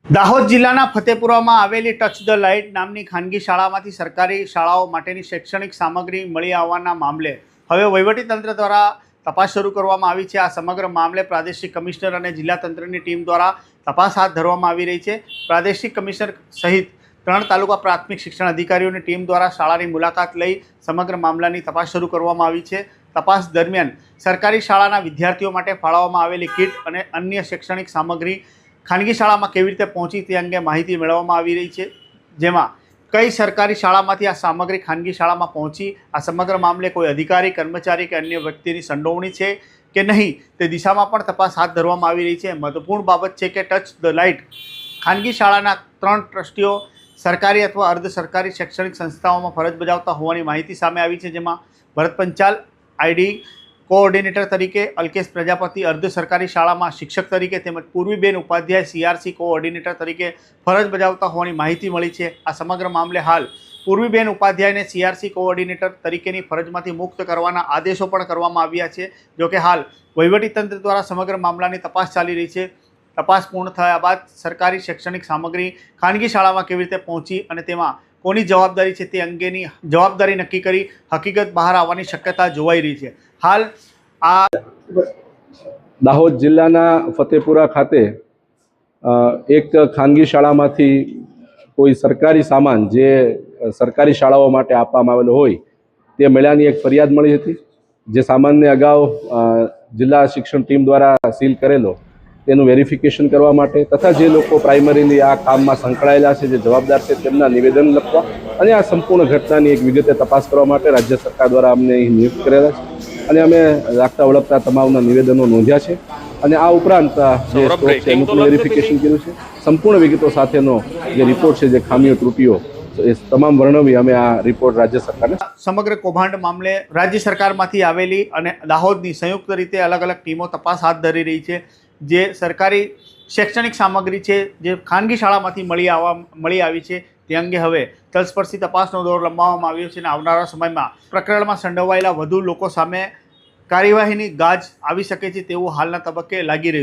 દાહોદ જિલ્લાના ફતેપુરામાં આવેલી touch the light નામની ખાનગી શાળામાંથી સરકારી શાળાઓ માટેની શૈક્ષણિક સામગ્રી મળી આવવાના મામલે હવે વહીવટીતંત્ર દ્વારા તપાસ શરૂ કરવામાં આવી છે। આ સમગ્ર મામલે પ્રાદેશિક કમિશનર અને જિલ્લા તંત્રની ટીમ દ્વારા તપાસ હાથ ધરવામાં આવી રહી છે। પ્રાદેશિક કમિશનર સહિત 3 તાલુકા પ્રાથમિક શિક્ષણ અધિકારીઓની ટીમ દ્વારા શાળાની મુલાકાત લઈ સમગ્ર મામલાની તપાસ શરૂ કરવામાં આવી છે। તપાસ દરમિયાન સરકારી શાળાના વિદ્યાર્થીઓ માટે ફાળવવામાં આવેલી કિટ અને અન્ય શૈક્ષણિક સામગ્રી ખાનગી શાળામાં કેવી રીતે પહોંચી તે અંગે માહિતી મેળવવામાં આવી રહી છે, જેમાં કઈ સરકારી શાળામાંથી આ સામગ્રી ખાનગી શાળામાં પહોંચી, આ સમગ્ર મામલે કોઈ અધિકારી, કર્મચારી કે અન્ય વ્યક્તિની સંડોવણી છે કે નહીં તે દિશામાં પણ તપાસ હાથ ધરવામાં આવી રહી છે। મહત્વપૂર્ણ બાબત છે કે ટચ ધ લાઇટ ખાનગી શાળાના 3 ટ્રસ્ટીઓ સરકારી અથવા અર્ધ સરકારી શૈક્ષણિક સંસ્થાઓમાં ફરજ બજાવતા હોવાની માહિતી સામે આવી છે, જેમાં ભરત પંચાલ આઈડી કોઓર્ડિનેટર તરીકે, અલ્કેશ પ્રજાપતિ અર્ધ સરકારી શાળામાં શિક્ષક તરીકે તેમજ પૂર્વીબેન ઉપાધ્યાય સીઆરસી કોઓર્ડિનેટર તરીકે ફરજ બજાવતા હોવાની માહિતી મળી છે। આ સમગ્ર મામલે હાલ પૂર્વીબેન ઉપાધ્યાયને સીઆરસી કોઓર્ડિનેટર તરીકેની ફરજમાંથી મુક્ત કરવાના આદેશો પણ કરવામાં આવ્યા છે। જોકે હાલ વહીવટીતંત્ર દ્વારા સમગ્ર મામલાની તપાસ ચાલી રહી છે। તપાસ પૂર્ણ થયા બાદ સરકારી શૈક્ષણિક સામગ્રી ખાનગી શાળામાં કેવી રીતે પહોંચી અને તેમાં કોની જવાબદારી છે તે અંગેની જવાબદારી નક્કી કરી હકીકત બહાર આવવાની શક્યતા જોવાઈ રહી છે। હાલ આ દાહોદ જિલ્લાના ફતેપુરા ખાતે એક ખાનગી શાળામાંથી કોઈ સરકારી સામાન જે સરકારી શાળાઓ માટે આપવામાં આવેલો હોય તે મળ્યાની એક ફરિયાદ મળી હતી। જે સામાનને અગાઉ જિલ્લા શિક્ષણ ટીમ દ્વારા સીલ કરેલો તેનું વેરિફિકેશન કરવા માટે તથા જે લોકો પ્રાઇમરીલી આ કામમાં સંકળાયેલા છે, જે જવાબદાર છે, તેમના નિવેદન લખવા અને આ સંપૂર્ણ ઘટનાની એક વિગતે તપાસ કરવા માટે રાજ્ય સરકાર દ્વારા અમને અહીં નિયુક્ત કરેલા છે અને અમે લાગતા વળગતા તમામના નિવેદનો નોંધ્યા છે અને આ ઉપરાંત જે સ્ટોક છે એનું પણ વેરિફિકેશન કર્યું છે। સંપૂર્ણ વિગતો સાથેનો જે રિપોર્ટ છે, જે ખામીઓ ત્રુટીઓ એ તમામ વર્ણવી અમે આ રિપોર્ટ રાજ્ય સરકારને સમગ્ર કૌભાંડ મામલે રાજ્ય સરકારમાંથી આવેલી અને દાહોદની સંયુક્ત રીતે અલગ અલગ ટીમો તપાસ હાથ ધરી રહી છે। જે સરકારી શૈક્ષણિક સામગ્રી છે જે ખાનગી શાળામાંથી મળી આવી છે તે અંગે હવે તલસ્પર્શી તપાસનો દોર લંબાવવામાં આવ્યો છે અને આવનારા સમયમાં પ્રકરણમાં સંડોવાયેલા વધુ લોકો સામે કાર્યવાહીની ગાજ આવી શકે છે તેવું હાલના તબક્કે લાગી રહ્યું છે।